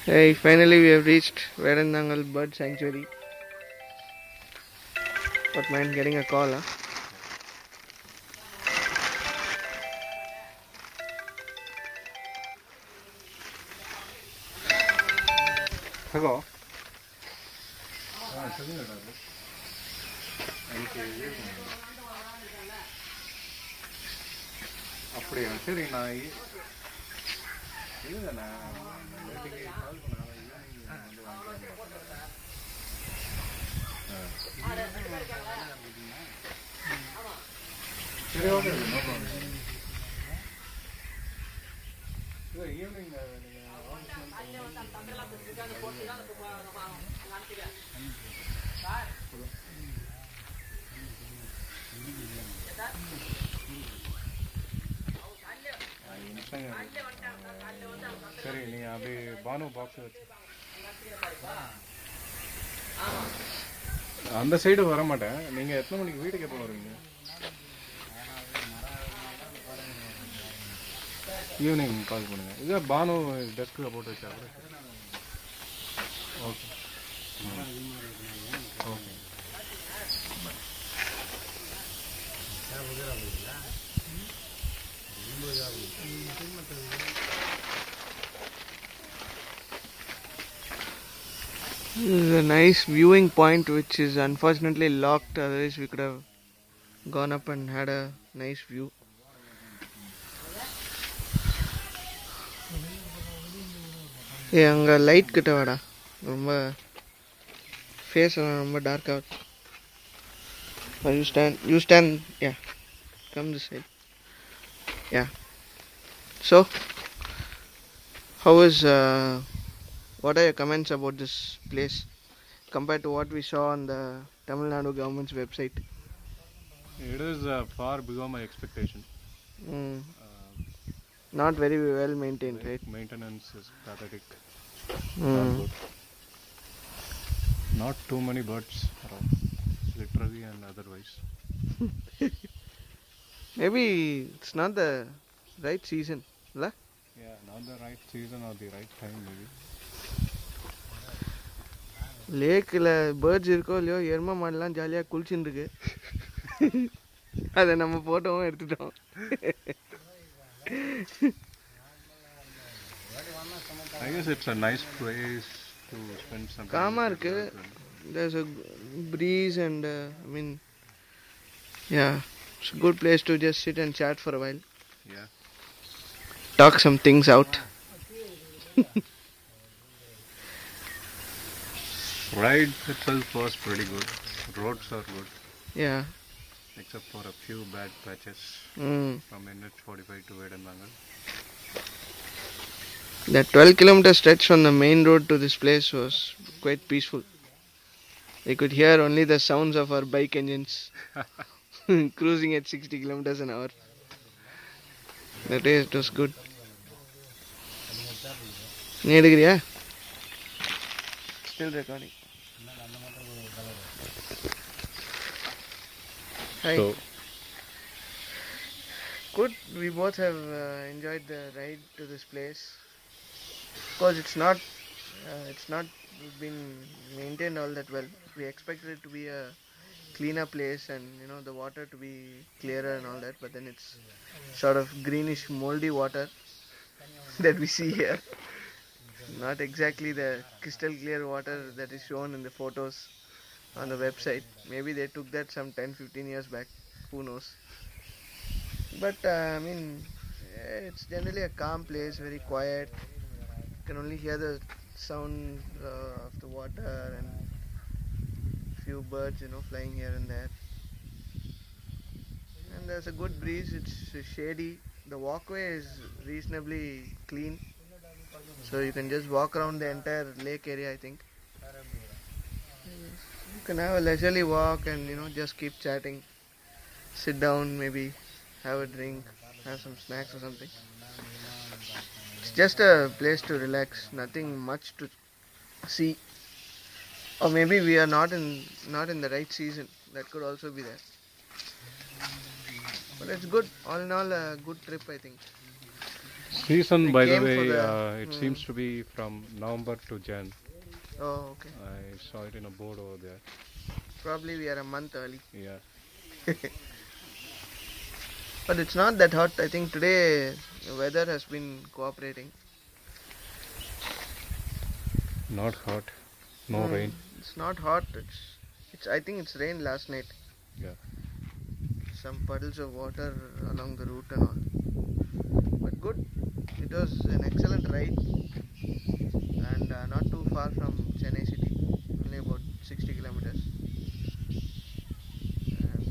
Hey, finally we have reached Vedanthangal Bird Sanctuary. But mind getting a call, huh? Hello. அப்படியா சரி நான் இல்லைண்ணா நேற்றுக்கு கால் பண்ண வந்து வாங்கிக்கிறேன். சரி ஓகே நோ ப்ராப்ளம். இல்லை ஈவினிங் சரி நீங்கள் அப்படி பானு பாக்ஸ் வச்சு அந்த சைடு வர மாட்டேன். நீங்கள் எத்தனை மணிக்கு வீட்டுக்கு எப்போ வருவீங்க? ஈவினிங் கால் பண்ணுங்கள். இதை பானு டெஸ்கில் போட்டு வச்சா கூட okay okay. This is a nice viewing point which is unfortunately locked, otherwise we could have gone up and had a nice view. Hey, அங்க லைட் கிட்ட வாடா. ரொம்ப ஃபேஸ் ரொம்ப டார்க் ஆகுது. You stand, yeah. Come this side. Yeah. So, how is what are your comments about this place compared to what we saw on the Tamil Nadu government's website? It is far below my expectation. Not very well maintained, right? Maintenance is pathetic. Not good. Not too many birds around, literally and otherwise. Maybe it's not the right season, la? Yeah, not the right season or the right time maybe. லேக்கில் birds இருக்கோ இல்லையோ எருமை மாடெலாம் ஜாலியாக குளிச்சுன்னு இருக்கு. அதை நம்ம போட்டோவும் எடுத்துட்டோம். I guess it's a nice place to spend some time. காமாக இருக்கு. There's a breeze and I mean, yeah, it's a good place to just sit and chat for a while. Yeah. Talk some things out. Ride itself was pretty good. Roads are good. Yeah. Except for a few bad patches from NH45 to Vedanthangal. That 12-kilometer stretch on the main road to this place was quite peaceful. We could hear only the sounds of our bike engines cruising at 60 kilometers an hour. That is, it was good. நீ எடுக்கிறியா? Still recording. Hi. So, good. We both have enjoyed the ride to this place. Of course, it's not been maintained all that well. We expected it to be a cleaner place and the water to be clearer and all that, but then it's sort of greenish, moldy water that we see here. Not exactly the crystal clear water that is shown in the photos on the website. Maybe they took that some 10-15 years back. Who knows? But I mean, it's generally a calm place, very quiet. You can only hear the sound of the water and few birds, flying here and there. And there's a good breeze. It's shady. The walkway is reasonably clean, so you can just walk around the entire lake area, I think. You can have a leisurely walk and just keep chatting, sit down, maybe have a drink, have some snacks or something. It's just a place to relax, nothing much to see. Or maybe we are not in the right season. That could also be there. But it's good. All in all, a good trip, I think. Season, We by the came for way, the. it seems to be from November to Jan. Oh, okay. I saw it in a board over there. Probably we are a month early. Yeah. But it's not that hot. I think today the weather has been cooperating. Not hot. No rain. It's not hot. It's. I think it's rained last night. Yeah. Some puddles of water along the route and all. But good. It was an excellent ride, and not too far from Chennai city. Only about 60 kilometers. And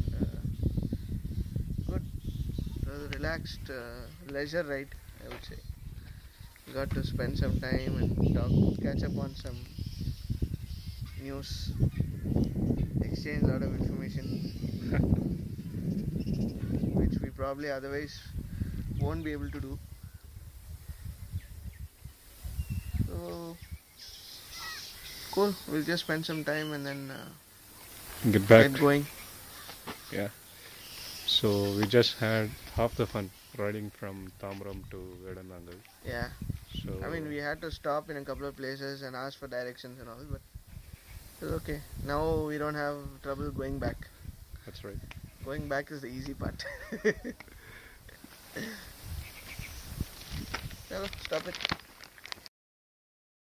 good. It was a relaxed leisure ride, I would say. We got to spend some time and catch up on some news, exchange a lot of information, which we probably otherwise won't be able to do. So cool. We'll just spend some time and then Get going. Yeah. So we just had half the fun riding from Tamram to Vedanthangal. Yeah. So I mean, we had to stop in a couple of places and ask for directions and all, but it's okay. Now we don't have trouble going back. That's right. Going back is the easy part. Stop it.